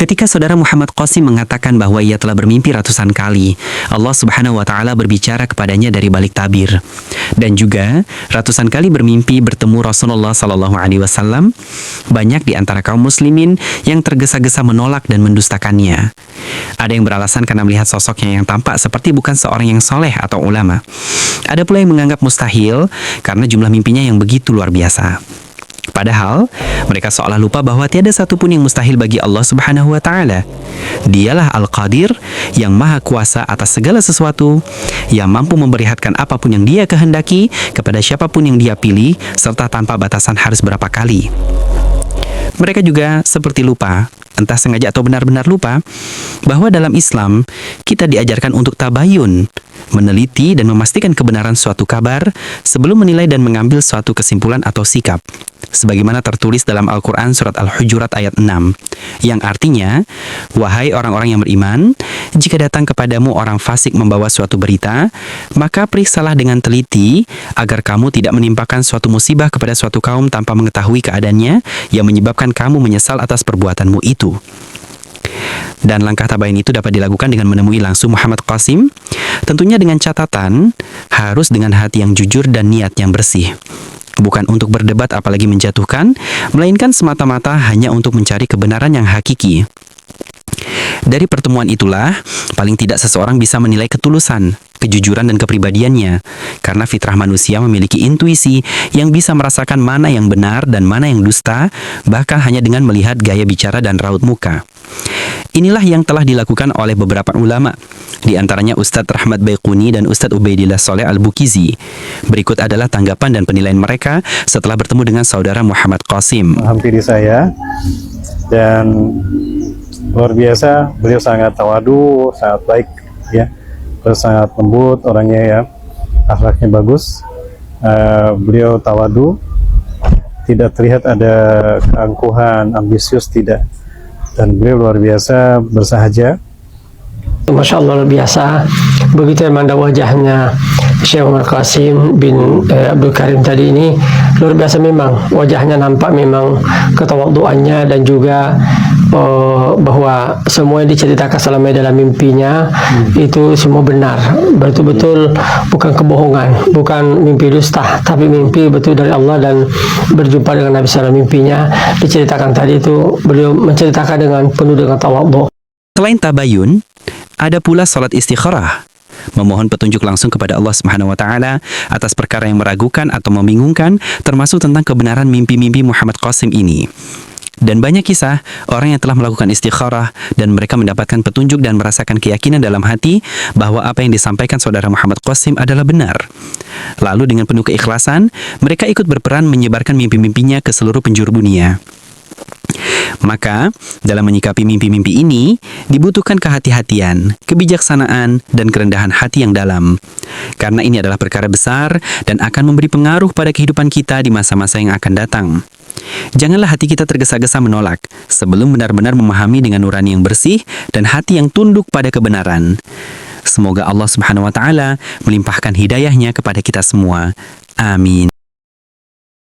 Ketika saudara Muhammad Qasim mengatakan bahwa ia telah bermimpi ratusan kali, Allah Subhanahu wa taala berbicara kepadanya dari balik tabir. Dan juga ratusan kali bermimpi bertemu Rasulullah sallallahu alaihi wasallam, banyak di antara kaum muslimin yang tergesa-gesa menolak dan mendustakannya. Ada yang beralasan karena melihat sosoknya yang tampak seperti bukan seorang yang soleh atau ulama. Ada pula yang menganggap mustahil karena jumlah mimpinya yang begitu luar biasa. Padahal, mereka seolah lupa bahwa tiada satupun yang mustahil bagi Allah Subhanahu wa taala. Dialah Al-Qadir yang maha kuasa atas segala sesuatu, yang mampu memperlihatkan apapun yang Dia kehendaki kepada siapapun yang Dia pilih, serta tanpa batasan harus berapa kali. Mereka juga seperti lupa, entah sengaja atau benar-benar lupa, bahwa dalam Islam kita diajarkan untuk tabayun, meneliti dan memastikan kebenaran suatu kabar sebelum menilai dan mengambil suatu kesimpulan atau sikap. Sebagaimana tertulis dalam Al-Quran surat Al-Hujurat ayat 6, yang artinya, wahai orang-orang yang beriman, jika datang kepadamu orang fasik membawa suatu berita, maka periksalah dengan teliti agar kamu tidak menimpakan suatu musibah kepada suatu kaum tanpa mengetahui keadaannya yang menyebabkan kamu menyesal atas perbuatanmu itu. Dan langkah tabayun itu dapat dilakukan dengan menemui langsung Muhammad Qasim, tentunya dengan catatan harus dengan hati yang jujur dan niat yang bersih. Bukan untuk berdebat apalagi menjatuhkan, melainkan semata-mata hanya untuk mencari kebenaran yang hakiki. Dari pertemuan itulah, paling tidak seseorang bisa menilai ketulusan, kejujuran dan kepribadiannya, karena fitrah manusia memiliki intuisi yang bisa merasakan mana yang benar dan mana yang dusta, bahkan hanya dengan melihat gaya bicara dan raut muka. Inilah yang telah dilakukan oleh beberapa ulama, di antaranya Ustadz Rahmat Baiquni dan Ustadz Ubaidillah Soleh Al-Bukizi. Berikut adalah tanggapan dan penilaian mereka setelah bertemu dengan saudara Muhammad Qasim. Hampiri saya, dan luar biasa, beliau sangat tawadu, sangat baik, ya, terus sangat lembut orangnya, ya, akhlaknya bagus. Beliau tawadu, tidak terlihat ada keangkuhan, ambisius, tidak. Dan beliau luar biasa bersahaja. Masya Allah, luar biasa. Begitu memandang wajahnya Syekh Muhammad Qasim bin Abdul Karim tadi ini, luar biasa memang. Wajahnya nampak memang ketawaduannya, dan juga bahwa semua yang diceritakan selama dalam mimpinya itu semua benar, betul-betul bukan kebohongan, bukan mimpi dusta, tapi mimpi betul dari Allah. Dan berjumpa dengan Nabi SAW mimpinya diceritakan tadi itu, beliau menceritakan dengan penuh dengan tawadhu. Selain tabayun, ada pula salat istikharah, memohon petunjuk langsung kepada Allah Subhanahu wa taala atas perkara yang meragukan atau membingungkan, termasuk tentang kebenaran mimpi-mimpi Muhammad Qasim ini. Dan banyak kisah orang yang telah melakukan istikharah dan mereka mendapatkan petunjuk dan merasakan keyakinan dalam hati bahwa apa yang disampaikan saudara Muhammad Qasim adalah benar. Lalu dengan penuh keikhlasan, mereka ikut berperan menyebarkan mimpi-mimpinya ke seluruh penjuru dunia. Maka, dalam menyikapi mimpi-mimpi ini, dibutuhkan kehati-hatian, kebijaksanaan, dan kerendahan hati yang dalam. Karena ini adalah perkara besar dan akan memberi pengaruh pada kehidupan kita di masa-masa yang akan datang. Janganlah hati kita tergesa-gesa menolak, sebelum benar-benar memahami dengan nurani yang bersih dan hati yang tunduk pada kebenaran. Semoga Allah Subhanahu wa taala melimpahkan hidayahnya kepada kita semua. Amin.